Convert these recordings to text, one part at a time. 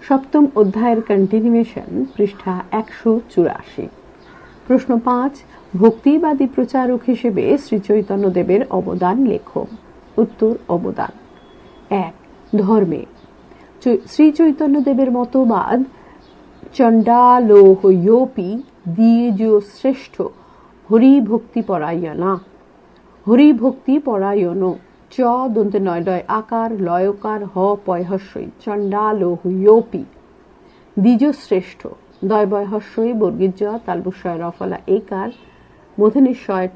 সপ্তম অধ্যায়ের কন্টিনিউয়েশন, পৃষ্ঠা 184। প্রশ্ন 5, ভক্তিবাদী প্রচারক হিসেবে শ্রীচৈতন্যদেবের অবদান লেখো। উত্তর: অবদান 1, ধর্মে শ্রীচৈতন্যদেবের মতবাদ চণ্ডালোহয়োপি দ্বিজশ্রেষ্ঠ হরিভক্তিপরায়ণা। হরিভক্তিপরায়ণ চ দন্তে নয় আকার লয়কার হ পয়হস্যই চণ্ডালোহয়োপি দ্বিজশ্রেষ্ঠ দয় হস্যই বর্গীজ তালবস্যয় রফলা একার মূর্ধন্যস্বয়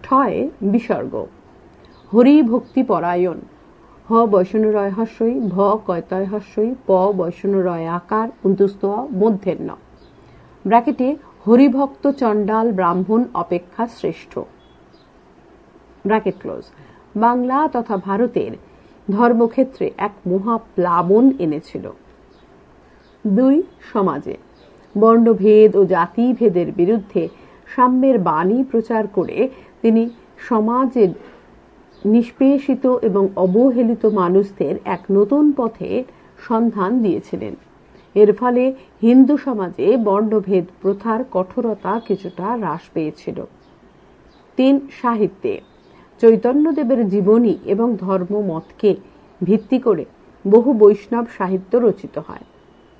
ঠয় বিসর্গ। হরিভক্তিপরায়ণ হ বৈষ্ণরয় হস্যই ভ কয়তয় হস্যই প বৈষ্ণরয় আকার অন্তস্থ মূর্ধন্য ব্র্যাকেটে হরিভক্ত চণ্ডাল ব্রাহ্মণ অপেক্ষা শ্রেষ্ঠ ব্র্যাকেট ক্লোজ। বাংলা তথা ভারতের ধর্মক্ষেত্রে এক মহাপ্লাবন এনেছিল। 2, সমাজে বর্ণভেদ ও জাতিভেদের বিরুদ্ধে সাম্যের বাণী প্রচার করে তিনি সমাজের নিষ্পেষিত এবং অবহেলিত মানুষদের এক নতুন পথের সন্ধান দিয়েছিলেন। এর ফলে হিন্দু সমাজে বর্ণভেদ প্রথার কঠোরতা কিছুটা হ্রাস পেয়েছিল। 3, সাহিত্যে চৈতন্যদেবের জীবনী এবং ধর্মমতকে ভিত্তি করে বহু বৈষ্ণব সাহিত্য রচিত হয়,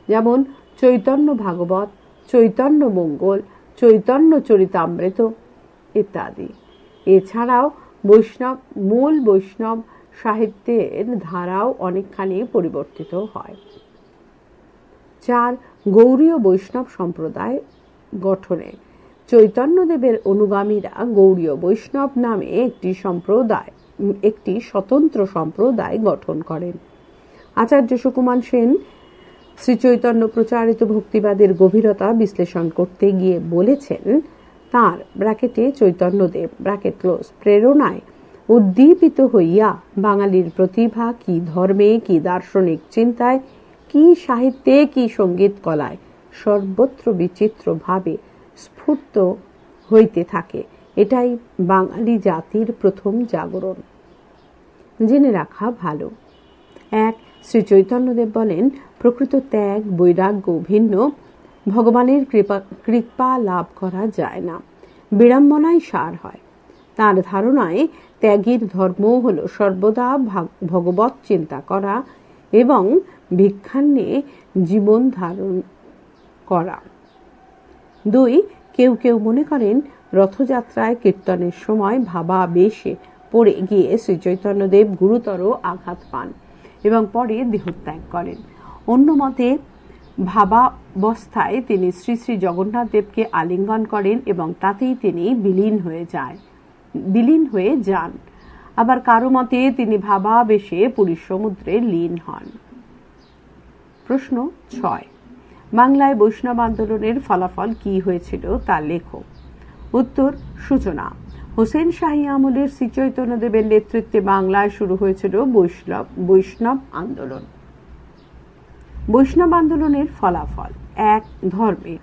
যেমন চৈতন্য ভাগবত, চৈতন্য মঙ্গল, চৈতন্য চরিতামৃত ইত্যাদি। এছাড়াও মূল বৈষ্ণব সাহিত্যের ধারাও অনেকখানি পরিবর্তিত হয়। 4, গৌড়ীয় বৈষ্ণব সম্প্রদায় গঠনে চৈতন্যদেবের অনুগামীরা গৌড়ীয় বৈষ্ণব নামে একটি স্বতন্ত্র সম্প্রদায় গঠন করেন। আচার্য সুকুমার সেন শ্রীচৈতন্য প্রচারিত ভক্তিবাদের গভীরতা বিশ্লেষণ করতে গিয়ে বলেছেন, তাঁর ব্র্যাকেটে চৈতন্যদেব ব্র্যাকেট ক্লোজ প্রেরণায় উদ্দীপিত হইয়া বাঙালির প্রতিভা কি ধর্মে, কি দার্শনিক চিন্তায়, কি সাহিত্যে, কি সঙ্গীত কলায় সর্বত্র বিচিত্র ভাবে স্ফূর্ত হইতে থাকে। এটাই বাঙালি জাতির প্রথম জাগরণ। জেনে রাখা ভালো। 1, শ্রীচৈতন্যদেব বলেন, প্রকৃত ত্যাগ বৈরাগ্য ভিন্ন ভগবানের কৃপা লাভ করা যায় না, বিড়ম্বনাই সার হয়। তার ধারণায় ত্যাগীর ধর্ম হল সর্বদা ভগবত চিন্তা করা এবং ভিক্ষান্নে জীবন ধারণ করা। 2, কেউ কেউ মনে করেন রথযাত্রায় কীর্তনের সময় ভাবাবেশে পড়ে গিয়ে শ্রীচৈতন্যদেব গুরুতর আঘাত পান এবং পরে দেহত্যাগ করেন। অন্য মতে ভাবাবস্থায় তিনি শ্রী শ্রী জগন্নাথ দেবকে আলিঙ্গন করেন এবং তাতেই তিনি বিলীন হয়ে যান। আবার কারো মতে তিনি ভাবাবেশে পুরী সমুদ্রে লীন হন। প্রশ্ন 6, বাংলায় বৈষ্ণব আন্দোলনের ফলাফল কি হয়েছিল তা লেখো। উত্তর: সূচনা। হোসেন শাহী আমলের শ্রীচৈতন্যদেবের নেতৃত্বে বাংলায় শুরু হয়েছিল বৈষ্ণব আন্দোলন। বৈষ্ণব আন্দোলনের ফলাফল: 1, ধর্মে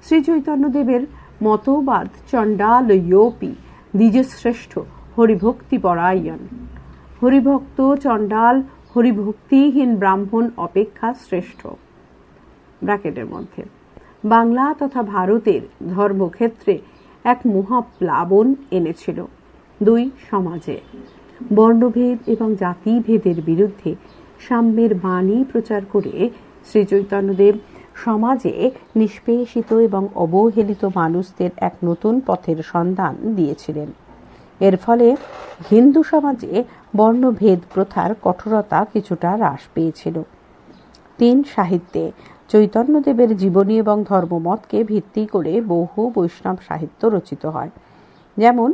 শ্রীচৈতন্যদেবের মতবাদ চণ্ডালোহয়োপি দ্বিজশ্রেষ্ঠ হরিভক্তিপরায়ণ। হরিভক্ত চণ্ডাল হরিভক্তিহীন ব্রাহ্মণ অপেক্ষা শ্রেষ্ঠ ব্র্যাকেটের মধ্যে। বাংলা তথা ভারতের ধর্মক্ষেত্রে এক মহাপ্লাবন এনেছিল। 2, সমাজে বর্ণভেদ এবং জাতিভেদের বিরুদ্ধে সাম্যের বাণী প্রচার করে শ্রীচৈতন্যদেব সমাজে নিষ্পেষিত এবং অবহেলিত মানুষদের এক নতুন পথের সন্ধান দিয়েছিলেন। এর ফলে হিন্দু সমাজে বর্ণভেদ প্রথার কঠোরতা কিছুটা হ্রাস পেয়েছিল। 3, সাহিত্যে চৈতন্যদেবের জীবনী এবং ধর্মমতকে ভিত্তি করে বহু বৈষ্ণব সাহিত্য রচিত হয়, যেমন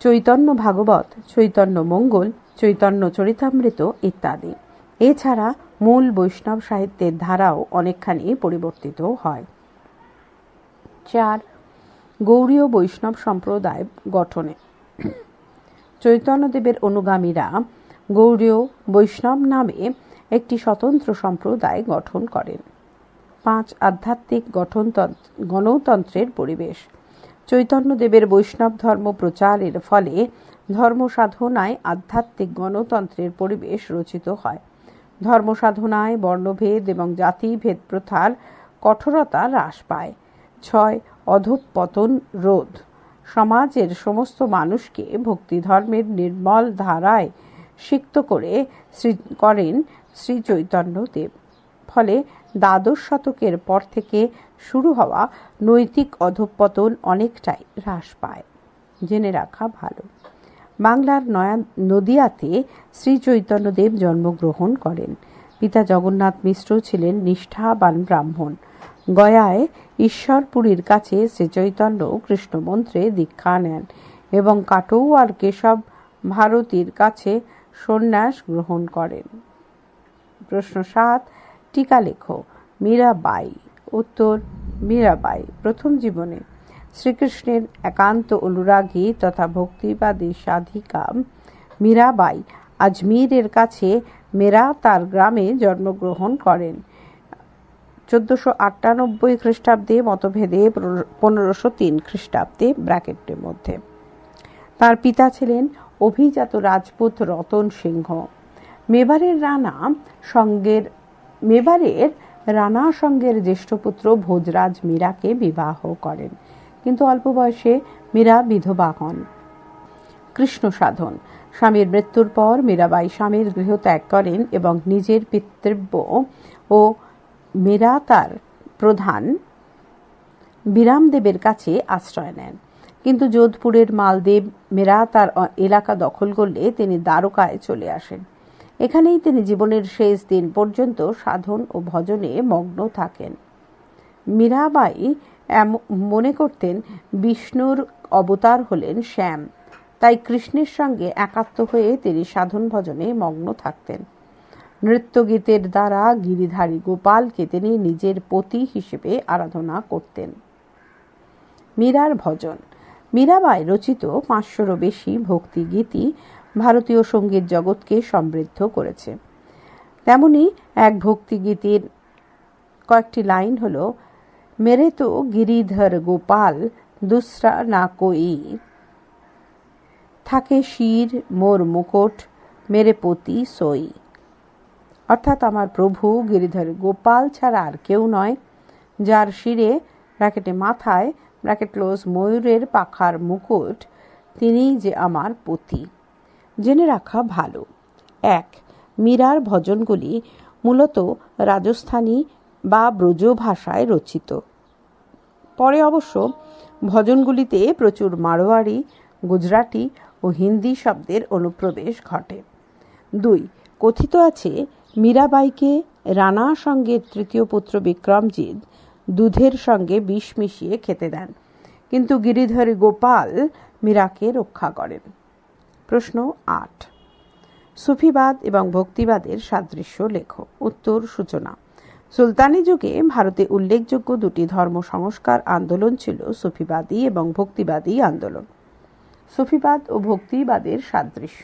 চৈতন্য ভাগবত, চৈতন্য মঙ্গল, চৈতন্য চরিতামৃত ইত্যাদি। এছাড়া মূল বৈষ্ণব সাহিত্যের ধারাও অনেকখানি পরিবর্তিত হয়। 4, গৌড়ীয় বৈষ্ণব সম্প্রদায় গঠনে চৈতন্যদেবের অনুগামীরা গৌড়ীয় বৈষ্ণব নামে একটি স্বতন্ত্র সম্প্রদায় গঠন করেন। 5, আধ্যাত্মিক গণতন্ত্রের পরিবেশ চৈতন্যদেবের বৈষ্ণব ধর্ম প্রচারের ফলে ধর্ম সাধনায় আধ্যাত্মিক গণতন্ত্রের পরিবেশ রচিত হয়। ধর্মসাধনায় বর্ণভেদ এবং জাতিভেদ প্রথার কঠোরতা হ্রাস পায়। 6. অধঃপতন রোধ। সমাজের সমস্ত মানুষকে ভক্তিধর্মের নির্মল ধারায় সিক্ত করেন শ্রী চৈতন্যদেব। ফলে দ্বাদশ শতকের পর থেকে শুরু হওয়া নৈতিক অধঃপতন অনেকটাই হ্রাস পায়। জেনে রাখা ভালো। বাংলার নদিয়াতে শ্রী চৈতন্যদেব জন্মগ্রহণ করেন। পিতা জগন্নাথ মিশ্র ছিলেন নিষ্ঠাবান ব্রাহ্মণ। গয়ায় ঈশ্বরপুরীর কাছে শ্রীচৈতন্য কৃষ্ণ মন্ত্রে দীক্ষা নেন এবং কাটোয়ার কেশব ভারতীর কাছে সন্ন্যাস গ্রহণ করেন। প্রশ্ন 7, টিকা লেখো। মীরাবাই। উত্তর, মীরাবাই প্রথম জীবনে শ্রীকৃষ্ণের একান্ত অনুরাগী তথা ভক্তিবাদী সাধিকা মীরাবাই আজমিরের কাছে মেরাতার গ্রামে জন্মগ্রহণ করেন। 1498 খ্রিস্টাব্দে মতভেদে 1503 খ্রিস্টাব্দে ব্র্যাকেটের মধ্যে। তার পিতা ছিলেন অভিজাত রাজপুত রতন সিংহ। মেবারের রানা সঙ্গের জ্যেষ্ঠ পুত্র ভোজরাজ মীরাকে বিবাহ করেন, কিন্তু অল্প বয়সে মীরা বিধবা হন। কৃষ্ণ সাধন। স্বামীর মৃত্যুর পর মীরাবাই স্বামীর গৃহ ত্যাগ করেন এবং নিজের পিতৃব্য ও মেরাতার প্রধান বিরামদেবের কাছে আশ্রয় নেন। কিন্তু যোধপুরের মালদেব মেরাতার এলাকা দখল করলে তিনি দ্বারকায় চলে আসেন। এখানেই তিনি জীবনের শেষ দিন পর্যন্ত সাধন ও ভজনে মগ্ন থাকেন। মীরাবাই মনে করতেন বিষ্ণুর অবতার হলেন শ্যাম, তাই কৃষ্ণের সঙ্গে একাত্ম হয়ে তিনি সাধন ভজনে মগ্ন থাকতেন। নৃত্যগীতের দ্বারা গিরিধারী গোপালকে তিনি নিজের পতি হিসেবে আরাধনা করতেন। মীরার ভজন। মীরাবাই রচিত 500-রও বেশি ভক্তি গীতি ভারতীয় সঙ্গীত জগৎকে সমৃদ্ধ করেছে। তেমনি এক ভক্তি গীতির কয়েকটি লাইন হল, মেরে তো গিরিধর গোপাল দুসরা না কোই, থাকে শির মোর মুকুট মেরে পতি সই। অর্থাৎ আমার প্রভু গিরিধর গোপাল ছাড়া আর কেউ নয়, যার শিরে ব্র্যাকেটে মাথায় ব্র্যাকেট ক্লোজ ময়ূরের পাখার মুকুট, তিনিই যে আমার পতি। জেনে রাখা ভালো। 1. মীরার ভজনগুলি মূলত রাজস্থানী বা ব্রজ ভাষায় রচিত। পরে অবশ্য ভজনগুলিতে প্রচুর মারোয়াড়ি, গুজরাটি ও হিন্দি শব্দের অনুপ্রবেশ ঘটে। 2. কথিত আছে মীরাবাইকে রানা সঙ্গের তৃতীয় পুত্র বিক্রমজিৎ দুধের সঙ্গে বিষ মিশিয়ে খেতে দেন, কিন্তু গিরিধরী গোপাল মীরাকে রক্ষা করেন। প্রশ্ন 8, সুফিবাদ এবং ভক্তিবাদের সাদৃশ্য লেখো। উত্তর, সূচনা। সুলতানি যুগে ভারতে উল্লেখযোগ্য দুটি ধর্ম সংস্কার আন্দোলন ছিল, সুফিবাদী এবং ভক্তিবাদী আন্দোলন। সুফিবাদ ও ভক্তিবাদের সাদৃশ্য।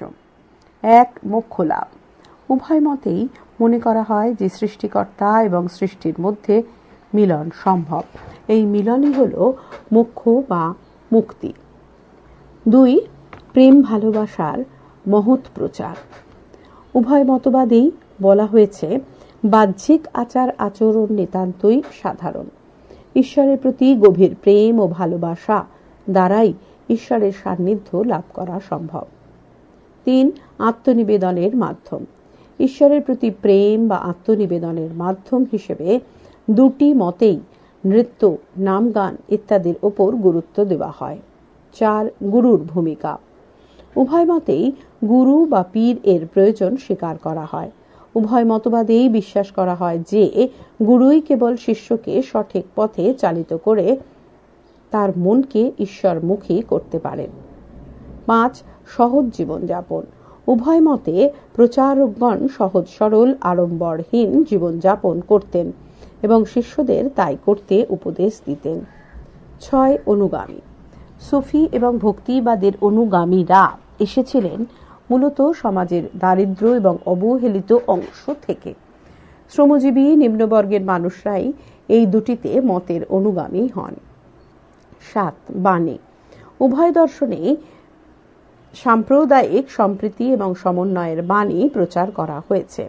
1. মোক্ষ লাভ। উভয় মতেই মনে করা হয় যে সৃষ্টিকর্তা এবং সৃষ্টির মধ্যে মিলন সম্ভব। এই মিলনই হল মোক্ষ বা মুক্তি। 2. প্রেম ভালোবাসার মহৎ প্রচার। উভয় মতবাদেই বলা হয়েছে বাহ্যিক আচার আচরণ নিতান্তই সাধারণ। ঈশ্বরের প্রতি গভীর প্রেম ও ভালোবাসা দ্বারাই ঈশ্বরের সান্নিধ্য লাভ করা সম্ভব। 3. আত্মনিবেদনের মাধ্যম। ঈশ্বরের প্রতি প্রেম বা আত্মনিবেদনের মাধ্যম হিসেবে দুটি মতেই নৃত্য, নামগান ইত্যাদির ওপর গুরুত্ব দেওয়া হয়। 4. গুরুর ভূমিকা। উভয় মতেই গুরু বা পীর এর প্রয়োজন স্বীকার করা হয়। উভয় মতবাদেই বিশ্বাস করা হয় যে গুরুই কেবল শিষ্যকে সঠিক পথে চালিত করে তার মনকে ঈশ্বরমুখী করতে পারেন। 5. সহজ জীবনযাপন। উভয় মতে প্রচারকগণ সহজ সরল আড়ম্বরহীন জীবনযাপন করতেন এবং শিষ্যদের তাই করতে উপদেশ দিতেন। 6. অনুগামী। সুফি এবং ভক্তিবাদের অনুগামীরা এসেছিলেন মূলত সমাজের দারিদ্র এবং অবহেলিত অংশ থেকে। শ্রমজীবী নিম্নবর্গের মানুষরাই এই দুটিতে মতের অনুগামী হন। 7. বাণী। উভয় দর্শনে সাম্প্রদায়িক সম্প্রীতি এবং সমন্বয়ের বাণী প্রচার করা হয়েছে।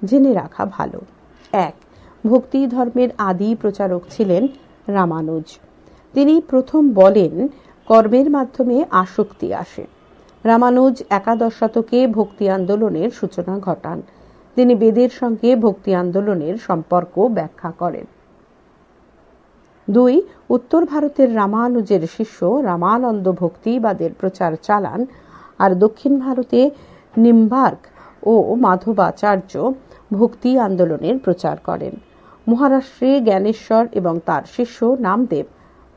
জেনে রাখা ভালো। 1. ভক্তি ধর্মের আদি প্রচারক ছিলেন রামানুজ। তিনি প্রথম বলেন, কর্মের মাধ্যমে আসক্তি আসে। রামানুজ একাদশ শতকে ভক্তি আন্দোলনের সূচনা ঘটান। তিনি বেদের সঙ্গে ভক্তি আন্দোলনের সম্পর্ক ব্যাখ্যা করেন। 2. উত্তর ভারতের রামানুজের শিষ্য রামানন্দ ভক্তিবাদের প্রচার চালান, আর দক্ষিণ ভারতে নিম্বার্ক ও মাধবাচার্য ভক্তি আন্দোলনের প্রচার করেন। মহারাষ্ট্রে জ্ঞানেশ্বর এবং তার শিষ্য নামদেব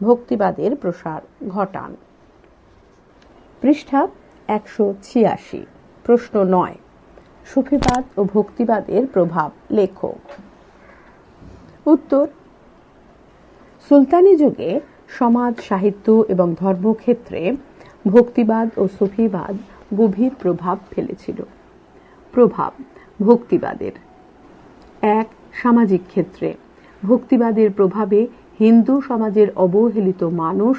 ভক্তিবাদের প্রসার ঘটান। পৃষ্ঠা 186। প্রশ্ন 9। সুফিবাদ ও ভক্তিবাদের প্রভাব লেখো। উত্তর: সুলতানি যুগে সমাজ, সাহিত্য এবং ধর্মক্ষেত্রে ভক্তিবাদ ও সুফিবাদ গভীর প্রভাব ফেলেছিল। প্রভাব ভক্তিবাদের: 1. সামাজিক ক্ষেত্রে ভক্তিবাদের প্রভাবে হিন্দু সমাজের অবহেলিত মানুষ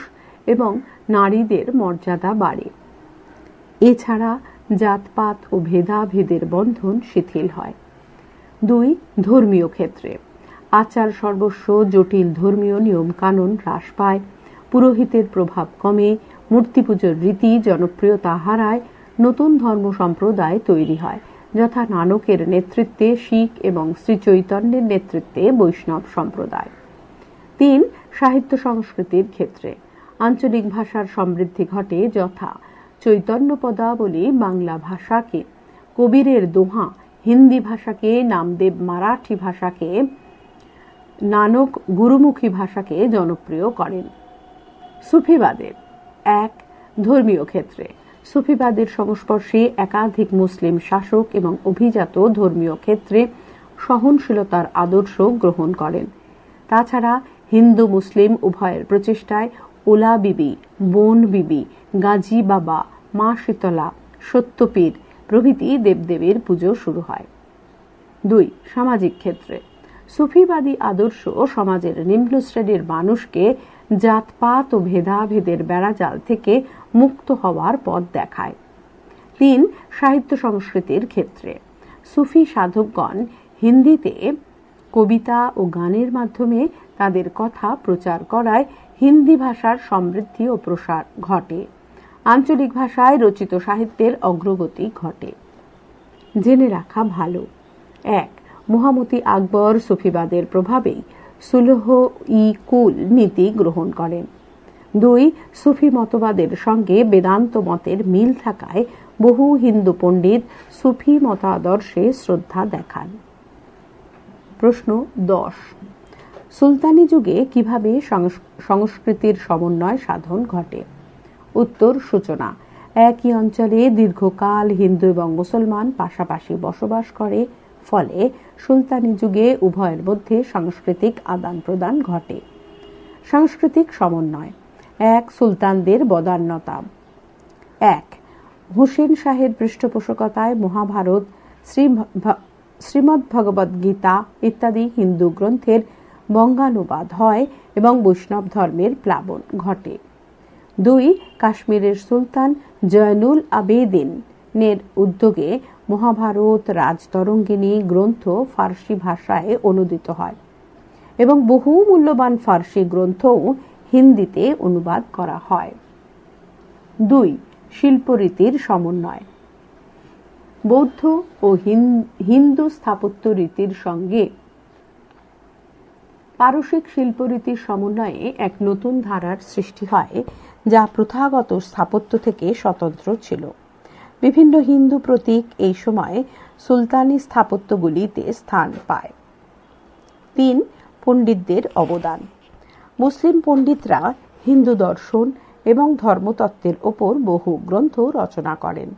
এবং নারীদের মর্যাদা বাড়ে। এছাড়া জাতপাত ও ভেদাভেদের বন্ধন শিথিল হয়। 2. ধর্মীয় ক্ষেত্রে আচার সর্বস্ব, জটিল ধর্মীয় নিয়মকানুন হ্রাস পায়, পুরোহিতের প্রভাব কমে, মূর্তি পুজোর রীতি জনপ্রিয়তা হারায়, নতুন ধর্ম সম্প্রদায় তৈরি হয়, যথা নানকের নেতৃত্বে শিখ এবং শ্রী চৈতন্যের নেতৃত্বে বৈষ্ণব সম্প্রদায়। 3. সাহিত্য সংস্কৃতির ক্ষেত্রে আঞ্চলিক ভাষার সমৃদ্ধি ঘটে, যথা চৈতন্য পদাবলী বাংলা ভাষাকে, কবীরের দোহা হিন্দি ভাষাকে, নামদেব মারাঠি ভাষাকে, নানক গুরুমুখী ভাষাকে জনপ্রিয় করেন। সুফিবাদের: 1. ধর্মীয় ক্ষেত্রে সুফিবাদের সংস্পর্শে একাধিক মুসলিম শাসক এবং অভিজাত ধর্মীয় ক্ষেত্রে সহনশীলতার আদর্শ গ্রহণ করেন। তাছাড়া হিন্দু মুসলিম উভয়ের প্রচেষ্টায় ওলা বিবি, বোন বিবি, গাজী বাবা, মা শীতলা, সত্যপীর প্রভৃতি দেবদেবীর পুজো শুরু হয়। 2. সামাজিক ক্ষেত্রে সুফিবাদী আদর্শ সমাজের নিম্ন শ্রেণীর মানুষকে জাতপাত ও ভেদাভেদের বেড়াজাল থেকে মুক্ত হওয়ার পথ দেখায়। 3. সাহিত্য সংস্কৃতির ক্ষেত্রে সুফি সাধকগণ হিন্দিতে কবিতা ও গানের মাধ্যমে তাদের কথা প্রচার করায় হিন্দি ভাষার সমৃদ্ধি ও প্রসার ঘটে। আঞ্চলিক ভাষায় রচিত সাহিত্যের অগ্রগতি ঘটে। জেনে রাখা ভালো। 1. মহামতি আকবর সুফিবাদের প্রভাবেই সুলহ-ই-কুল নীতি গ্রহণ করেন। 2. সুফি মতবাদের সঙ্গে বেদান্ত মতের মিল থাকায় বহু হিন্দু পণ্ডিত সুফি মতাদর্শে শ্রদ্ধা দেখান। প্রশ্ন 10। সুলতানি যুগে কিভাবে সংস্কৃতির সমন্বয় সাধন ঘটে? উত্তর: সূচনা: একই অঞ্চলে দীর্ঘকাল হিন্দু এবং মুসলমান পাশাপাশি বসবাস করে, ফলে সুলতানি যুগে উভয়ের মধ্যে সাংস্কৃতিক আদান প্রদান ঘটে। সাংস্কৃতিক সমন্বয়: 1. সুলতানদের বদান্যতা। 1. হুসেন শাহের পৃষ্ঠপোষকতায় মহাভারত, শ্রীমদ্ভগবদ্গীতা ইত্যাদি হিন্দু গ্রন্থের বঙ্গানুবাদ হয় এবং বৈষ্ণব ধর্মের প্লাবন ঘটে। 2. কাশ্মীরের সুলতান জয়নুল আবেদিনের উদ্যোগে মহাভারত, রাজতরঙ্গিনী গ্রন্থ ফার্সি ভাষায় অনুদিত হয় এবং বহু মূল্যবান ফার্সি গ্রন্থও হিন্দিতে অনুবাদ করা হয়। 2. শিল্পরীতির সমন্বয়: বৌদ্ধ ও হিন্দু স্থাপত্য রীতির সঙ্গে পারসিক শিল্পরীতির সমন্বয়ে এক নতুন ধারার সৃষ্টি হয়, যা প্রথাগত স্থাপত্য থেকে স্বতন্ত্র ছিল। বিভিন্ন হিন্দু প্রতীক এই সময় সুলতানি স্থাপত্যগুলিতে স্থান পায়। 3. পণ্ডিতদের অবদান: মুসলিম পণ্ডিতরা হিন্দু দর্শন এবং ধর্মতত্ত্বের ওপর বহু গ্রন্থ রচনা করেন,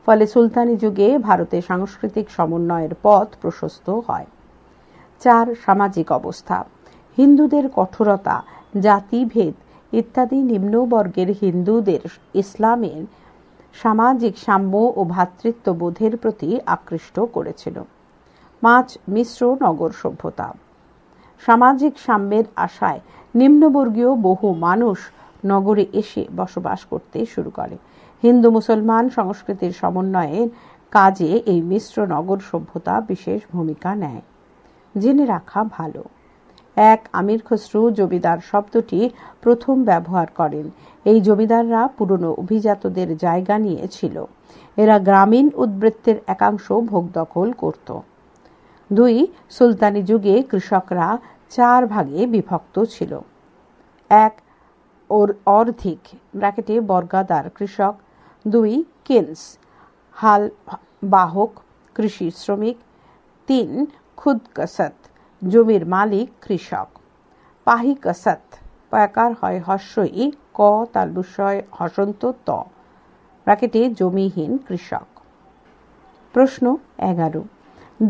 ফলে সুলতানি যুগে ভারতে সাংস্কৃতিক সমন্বয়ের পথ প্রশস্ত হয়। 4. সামাজিক অবস্থা: হিন্দুদের কঠোরতা, জাতিভেদ ইত্যাদি নিম্নবর্গের হিন্দুদের ইসলামের সামাজিক সাম্য ও ভ্রাতৃত্ববোধের প্রতি আকৃষ্ট করেছিল। 5. মিশ্র নগর সভ্যতা: সামাজিক সাম্যের আশায় নিম্নবর্গীয় বহু মানুষ নগরে এসে বসবাস করতে শুরু করে। হিন্দু মুসলমান সংস্কৃতির সমন্বয়ের কাজে এই মিশ্র নগর সভ্যতা বিশেষ ভূমিকা নেয়। জেনে রাখা ভালো। 1. আমির খসরু জমিদার শব্দটি প্রথম ব্যবহার করেন। এই জমিদাররা পুরনো অভিজাতদের জায়গা নিয়েছিল। এরা গ্রামীণ উদ্বৃত্তের একাংশ ভোগ দখল করত। 2. সুলতানি যুগে কৃষকরা 4 ভাগে বিভক্ত ছিল। 1. অর্ধিক ব্র্যাকেটে বর্গাদার কৃষক। 2. কিন্স হাল বাহক কৃষি শ্রমিক। 3. খুদ কসত জমির মালিক কৃষক। পাহি কসত পয়াকার হয় হস্যই ক তালবুসয় হসন্ত ত ব্র্যাকেটে জমিহীন কৃষক। প্রশ্ন 11.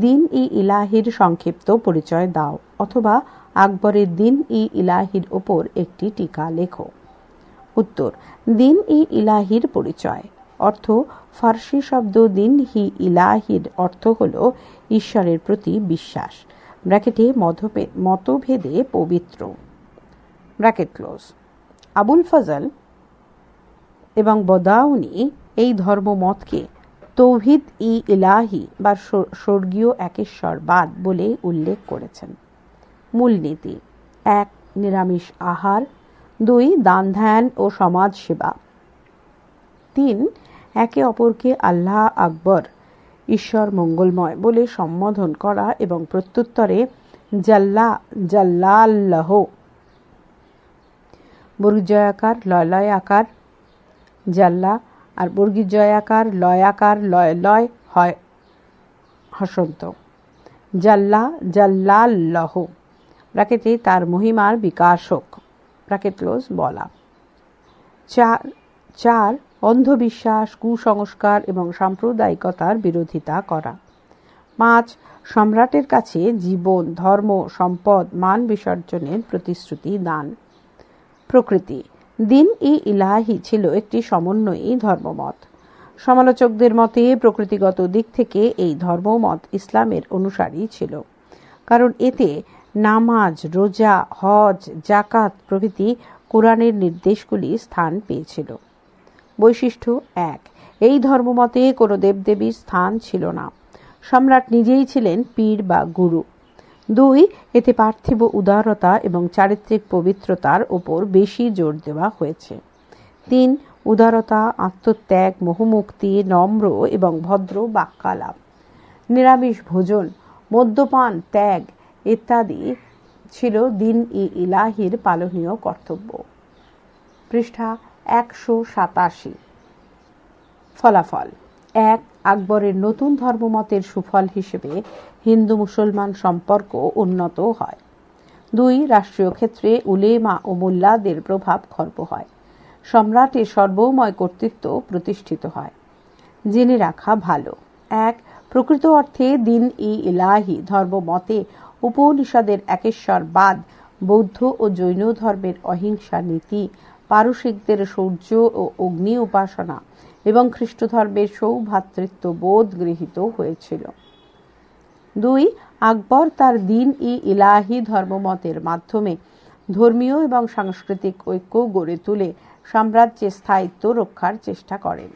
দিন ই ইলাহির সংক্ষিপ্ত পরিচয় দাও, অথবা আকবরের দিন ই ইলাহির ওপর একটি টিকা লেখো। উত্তর: দিন ই ইলাহির পরিচয়। অর্থ: ফার্সি শব্দ দিন হি ইলাহির অর্থ হল ঈশ্বরের প্রতি বিশ্বাস। ব্র্যাকেটে মতভেদে পবিত্র ব্র্যাকেট ক্লোজ। আবুল ফজল এবং বদাউনি এই ধর্মমতকে তৌহিদ ই ইলাহি বা স্বর্গীয় একেশ্বরবাদ বলে উল্লেখ করেছেন। মূলনীতি: 1. নিরামিষ আহার। 2. দান ধ্যান ও সমাজ সেবা। 3. একে অপরকে আল্লাহ আকবর ঈশ্বর মঙ্গলময় বলে সম্বোধন করা এবং প্রত্যুত্তরে জাল্লাল্লাহ বর্গীজয়াকার লয় আকার জাল্লা আর বর্গীজয়াকার লয়াকার লয় হয় হসন্ত জাল্লাল্লাহ ব্র্যাকেটে তার মহিমার বিকাশ হোক ব্র্যাকেট ক্লোজ বলা। 4. অন্ধবিশ্বাস, কুসংস্কার এবং সাম্প্রদায়িকতার বিরোধিতা করা। 5. সম্রাটের কাছে জীবন, ধর্ম, সম্পদ, মান বিসর্জনের প্রতিশ্রুতি দান। প্রকৃতি: দিন ই ইলাহি ছিল একটি সমন্বয়ী ধর্মমত। সমালোচকদের মতে প্রকৃতিগত দিক থেকে এই ধর্মমত ইসলামের অনুসারী ছিল, কারণ এতে নামাজ, রোজা, হজ, জাকাত প্রভৃতি কোরআনের নির্দেশগুলি স্থান পেয়েছিল। বৈশিষ্ট্য: 1. এই ধর্মমতে কোনো দেবদেবীর স্থান ছিল না। সম্রাট নিজেই ছিলেন পীর বা গুরু। 2. এতে পার্থিব উদারতা এবং চারিত্রিক পবিত্রতার ওপর বেশি জোর দেওয়া হয়েছে। 3. উদারতা, আত্মত্যাগ, মোহমুক্তি, নম্র এবং ভদ্র বাক্যালাপ। নিরামিষ ভোজন, মদ্যপান ত্যাগ ইত্যাদি ছিল দিন ই ইলাহির পালনীয় কর্তব্য। পৃষ্ঠা 187। ফলাফল: 1. আকবরের নতুন ধর্মমতের সুফল হিসেবে হিন্দু মুসলমান সম্পর্ক উন্নত হয়। 2. রাষ্ট্রীয় ক্ষেত্রে উলেমা ও মোল্লাদের প্রভাব খর্ব হয়। সম্রাটের সর্বময় কর্তৃত্ব প্রতিষ্ঠিত হয়। জেনে রাখা ভালো। 1. প্রকৃত অর্থে দিন ই ইলাহি ধর্মমতে উপনিষদের একেশ্বরবাদ, বৌদ্ধ ও জৈন ধর্মের অহিংসা নীতি, পারসিকদের সূর্য ও অগ্নি উপাসনা এবং খ্রিস্ট ধর্মের সৌভ্রাতৃত্ববোধ গৃহীত হয়েছিল। 2. আকবর তার দিন ই ইলাহি ধর্মমতের মাধ্যমে ধর্মীয় এবং সাংস্কৃতিক ঐক্য গড়ে তুলে সাম্রাজ্যের স্থায়িত্ব রক্ষার চেষ্টা করেন।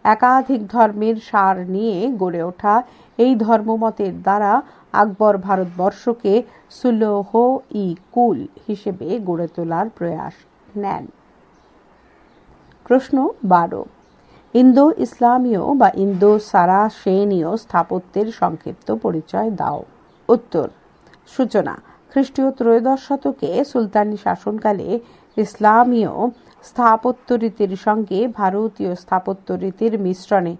একাধিক ধর্মের সার নিয়ে গড়ে ওঠা এই ধর্মমতের দ্বারা আকবর ভারতবর্ষকে সুলহ ই কুল হিসেবে গড়ে তোলার প্রয়াস নেন। প্রশ্ন 12. ইন্দো ইসলামীয় বা ইন্দো সারাসেনীয় স্থাপত্যের সংক্ষিপ্ত পরিচয় দাও। উত্তর: সূচনা: খ্রিস্টীয় ত্রয়োদশ শতকে সুলতানি শাসনকালে ইসলামীয় স্থাপত্য রীতির সঙ্গে ভারতীয় স্থাপত্য রীতির মিশ্রণে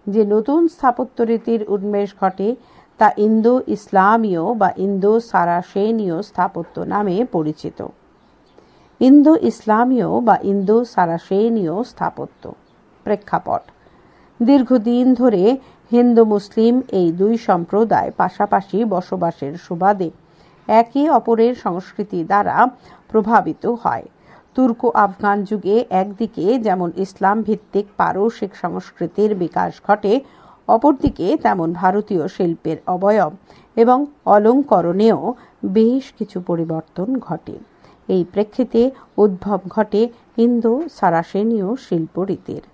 যে নতুন স্থাপত্য রীতির উন্মেষ ঘটে তা ইন্দো ইসলামীয় বা ইন্দো সারাসেনীয় স্থাপত্য নামে পরিচিত। ইন্দো ইসলামীয় বা ইন্দো সারাসেনীয় স্থাপত্য। প্রেক্ষাপট: দীর্ঘদিন ধরে হিন্দু মুসলিম এই দুই সম্প্রদায় পাশাপাশি বসবাসের সুবাদে একে অপরের সংস্কৃতি দ্বারা প্রভাবিত হয়। তুর্কো আফগান যুগে একদিকে যেমন ইসলাম ভিত্তিক পারসিক সংস্কৃতির বিকাশ ঘটে, অপরদিকে তেমন ভারতীয় শিল্পের অবয়ব এবং অলঙ্করণেও বেশ কিছু পরিবর্তন ঘটে। এই প্রেক্ষিতে উদ্ভব ঘটে ইন্দো সারাসেনীয় শিল্প রীতির।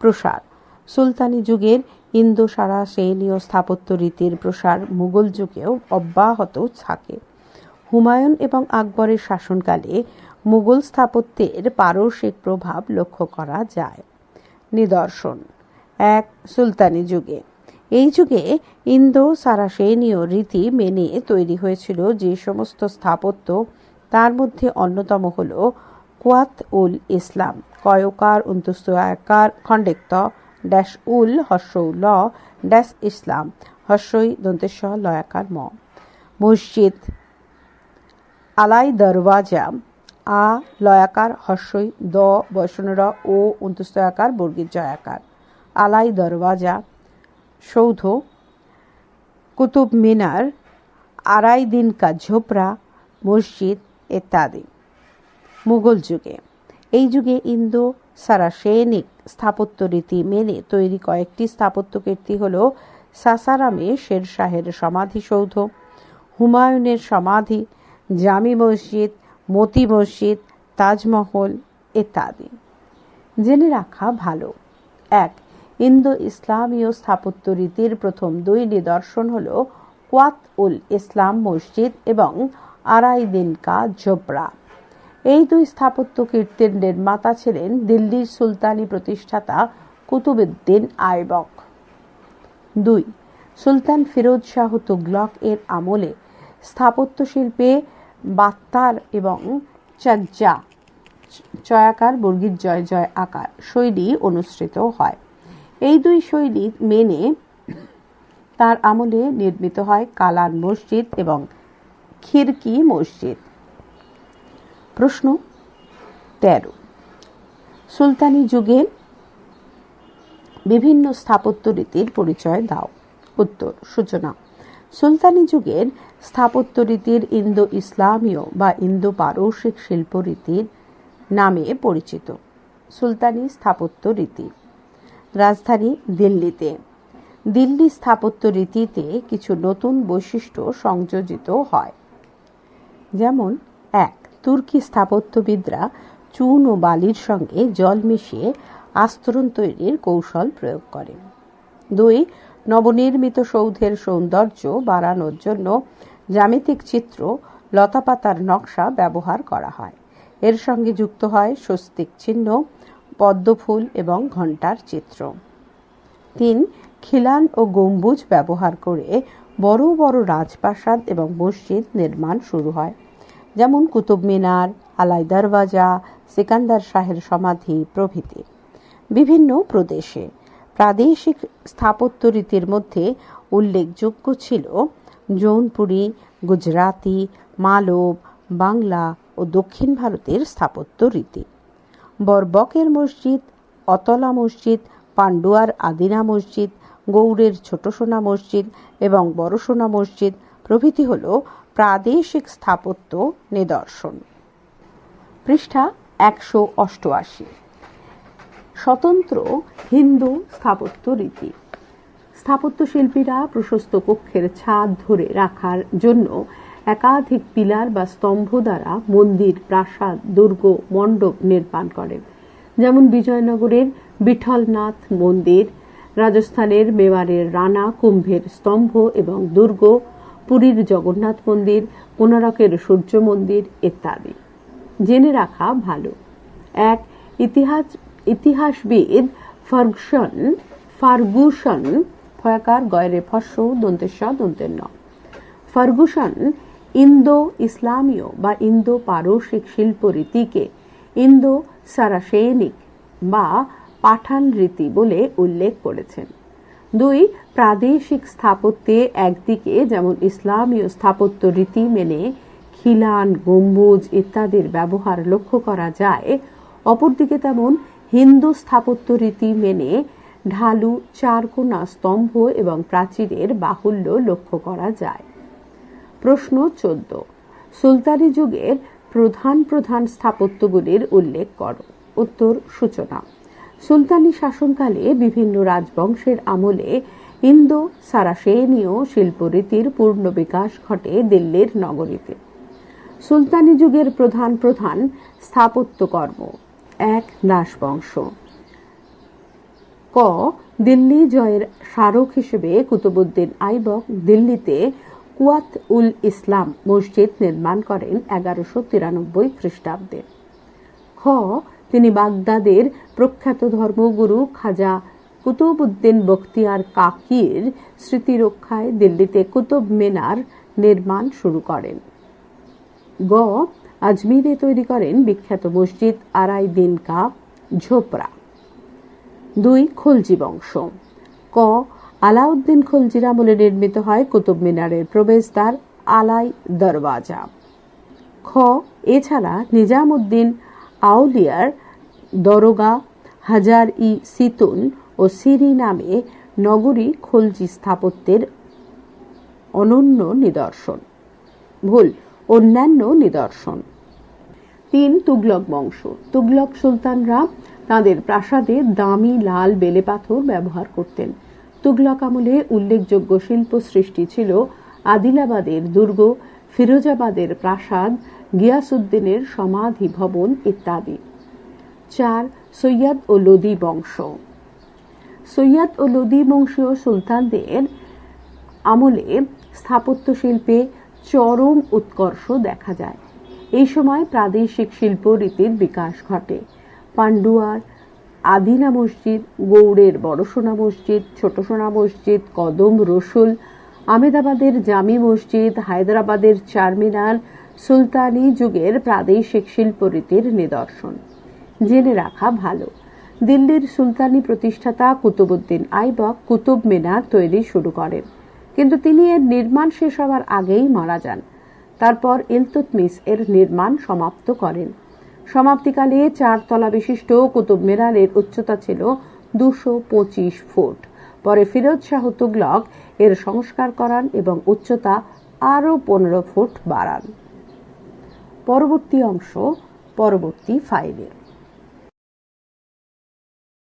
প্রসার: সুলতানি যুগের ইন্দো সারাসেনীয় স্থাপত্য রীতির প্রসার মুঘল যুগেও অব্যাহত থাকে। হুমায়ুন এবং আকবরের শাসনকালে মুঘল স্থাপত্যের পারসিক প্রভাব লক্ষ্য করা যায়। নিদর্শন: ১. সুলতানি যুগে। এই যুগে ইন্দো সারাসেনীয় রীতি মেনে তৈরি হয়েছিল যে সমস্ত স্থাপত্য, তার মধ্যে অন্যতম হল কুয়াত উল ইসলাম, কয়কার উন্তস্তয়াকার খণ্ডেক্ত ড্যাশ উল হস্যৌ ল ড্যাশ ইসলাম হস্যই দন্তেশ লয়াকার ম, মসজিদ আলাই দরওয়াজা আ লয়াকার হস্যই দ বয়সনরা ও উন্তস্তয়াকার বর্গীর জয়াকার আলাই দরওয়াজা, সৌধ কুতুব মিনার, আড়াই দিন কা ঝোপড়া মসজিদ ইত্যাদি। মুঘল যুগে। এই যুগে ইন্দো সারাসেনিক স্থাপত্য রীতি মেনে তৈরি কয়েকটি স্থাপত্য কীর্তি হল সাসারামে শের শাহের সমাধিসৌধ, হুমায়ুনের সমাধি, জামি মসজিদ, মতি মসজিদ, তাজমহল ইত্যাদি। জেনে রাখা ভালো। ১. ইন্দো ইসলামীয় স্থাপত্য রীতির প্রথম দুই নিদর্শন হল কুয়াত উল ইসলাম মসজিদ এবং আড়াই দিন কা ঝোপড়া। এই দুই স্থাপত্য কীর্তির নির্মাতা ছিলেন দিল্লির সুলতানি প্রতিষ্ঠাতা কুতুবউদ্দিন আইবক। ২. সুলতান ফিরোজ শাহ তুগলক এর আমলে স্থাপত্য শিল্পে বাত্তার এবং চাজ্জা চয়াকার বর্গীর জয় জয় আকার শৈলী অনুসৃত হয়। এই দুই শৈলী মেনে তার আমলে নির্মিত হয় কালান মসজিদ এবং খিরকি মসজিদ। প্রশ্ন ১৩। সুলতানি যুগের বিভিন্ন স্থাপত্য রীতির পরিচয় দাও। উত্তর: সূচনা। সুলতানি যুগের স্থাপত্য রীতির ইন্দো ইসলামীয় বা ইন্দো পারসিক শিল্পরীতির নামে পরিচিত। সুলতানি স্থাপত্য রীতি। রাজধানী দিল্লিতে। দিল্লি স্থাপত্য রীতিতে কিছু নতুন বৈশিষ্ট্য সংযোজিত হয়, যেমন: ১. তুর্কি স্থাপত্যবিদরা চুন ও বালির সঙ্গে জল মিশিয়ে আস্তরণ তৈরির কৌশল প্রয়োগ করেন। ২. নবনির্মিত সৌধের সৌন্দর্য বাড়ানোর জন্য জ্যামিতিক চিত্র, লতাপাতার নকশা ব্যবহার করা হয়। এর সঙ্গে যুক্ত হয় স্বস্তিক চিহ্ন, পদ্মফুল এবং ঘণ্টার চিত্র। ৩. খিলান ও গম্বুজ ব্যবহার করে বড় বড় রাজপ্রাসাদ এবং মসজিদ নির্মাণ শুরু হয়, যেমন কুতুব মিনার, আলাই দরওয়াজা, সিকান্দার শাহের সমাধি প্রভৃতি। বিভিন্ন প্রদেশে প্রাদেশিক স্থাপত্য রীতির মধ্যে উল্লেখযোগ্য ছিল জৌনপুরী, গুজরাতি, মালব, বাংলা ও দক্ষিণ ভারতের স্থাপত্য রীতি। বরবকের মসজিদ, অতলা মসজিদ, পান্ডুয়ার আদিনা মসজিদ, গৌড়ের ছোট সোনা মসজিদ এবং বড় সোনা মসজিদ প্রভৃতি হল প্রাদেশিক স্থাপত্য নিদর্শন। পৃষ্ঠা ১৮৮। স্বতন্ত্র হিন্দু স্থাপত্য রীতি। স্থাপত্য শিল্পীরা প্রশস্ত কক্ষের ছাদ ধরে রাখার জন্য একাধিক পিলার বা স্তম্ভ দ্বারা মন্দির, প্রাসাদ, দুর্গ, মণ্ডপ নির্মাণ করেন, যেমন বিজয়নগরের বিঠলনাথ মন্দির, রাজস্থানের মেওয়ারের রানা কুম্ভের স্তম্ভ এবং দুর্গ, পুরীর জগন্নাথ মন্দির, কোণারকের সূর্য মন্দির ইত্যাদি। জেনে রাখা ভালো। ১. ইতিহাসবিদ ফার্গুসন ফয়াকার গয়রে ফস্য দন্তেশ দন্তের ন ফার্গুসন ইন্দো ইসলামীয় বা ইন্দো পারসিক শিল্পরীতিকে ইন্দো সারাসেনিক বা পাঠান রীতি বলে উল্লেখ করেছেন। ২. প্রাদেশিক স্থাপত্যে একদিকে যেমন ইসলামীয় স্থাপত্য রীতি মেনে খিলান, গম্বুজ ইত্যাদির ব্যবহার লক্ষ্য করা যায়, অপরদিকে তেমন হিন্দু স্থাপত্য রীতি মেনে ঢালু, চারকোনা স্তম্ভ এবং প্রাচীরের বাহুল্য লক্ষ্য করা যায়। প্রশ্ন ১৪। সুলতানি যুগের প্রধান প্রধান স্থাপত্যগুলির উল্লেখ করো। উত্তর: সূচনা। সুলতানি শাসনকালে বিভিন্ন রাজবংশের আমলে ইন্দো সারাসেনীয় শিল্পরীতির পূর্ণ বিকাশ ঘটে দিল্লির নগরীতে। সুলতানি যুগের প্রধান প্রধান স্থাপত্যকর্ম: ১. রাজবংশ। ক. দিল্লি জয়ের স্মারক হিসেবে কুতুবউদ্দিন আইবক দিল্লিতে কুয়াত উল ইসলাম মসজিদ নির্মাণ করেন 1193 খ্রিস্টাব্দে। খ তিনি বাগদাদের প্রখ্যাত ধর্মগুরু খাজা কুতুবউদ্দিন বখতিয়ার কাকির স্মৃতি রক্ষায় দিল্লিতে কুতুব মিনার নির্মাণ শুরু করেন। গ আজমিরে তৈরি করেন বিখ্যাত মসজিদ আড়াই দিন কা ঝোপড়া। 2 খলজি বংশ। ক আলাউদ্দিন খলজির আমলে নির্মিত হয় কুতুব মিনারের প্রবেশদ্বার আলাই দরওয়াজা। খ এছাড়া নিজামউদ্দিন আউলিয়ার দরগা হাজার-ই সিতুন ও সিরি নামে নগরী খলজি স্থাপত্যের অনন্য নিদর্শন। ভুল, অন্যান্য নিদর্শন। 3 তুগলক বংশ। তুগলক সুলতানরা তাদের প্রাসাদে দামি লাল বেলে পাথর ব্যবহার করতেন। তুগলক আমলে উল্লেখযোগ্য শিল্প সৃষ্টি ছিল আদিলাবাদের দুর্গ, ফিরোজাবাদের প্রাসাদ, গিয়াসউদ্দিনের সমাধি ভবন ইত্যাদি। 4 সৈয়দ ও লোদি বংশ। সৈয়দ ও লোদি বংশীয় সুলতানদের আমলে স্থাপত্য শিল্পে চরম উৎকর্ষ দেখা যায়। এই সময় প্রাদেশিক শিল্প রীতির বিকাশ ঘটে। পান্ডুয়ার আদিনা মসজিদ, গৌড়ের বড় সোনা মসজিদ, ছোট সোনা মসজিদ, কদম রসুল, আহমেদাবাদের জামি মসজিদ, হায়দ্রাবাদের চারমিনার সুলতানি যুগের প্রাদেশিক শিল্প রীতির নিদর্শন। জেনে রাখা ভালো, দিল্লির সুলতানি প্রতিষ্ঠাতা কুতুবউদ্দিন আইবক কুতুব মিনার তৈরি শুরু করেন, কিন্তু তিনি এর নির্মাণ শেষ হওয়ার আগেই মারা যান। তারপর ইলতুৎমিশ এর নির্মাণ সমাপ্ত করেন। সমাপ্তিকালে 4 তলা বিশিষ্ট কুতুব মিনারের উচ্চতা ছিল 225 ফুট। পরে ফিরোজ শাহ তুগলক এর সংস্কার করান এবং উচ্চতা আরও 15 ফুট বাড়ান। পরবর্তী অংশ পরবর্তী ফাইলে।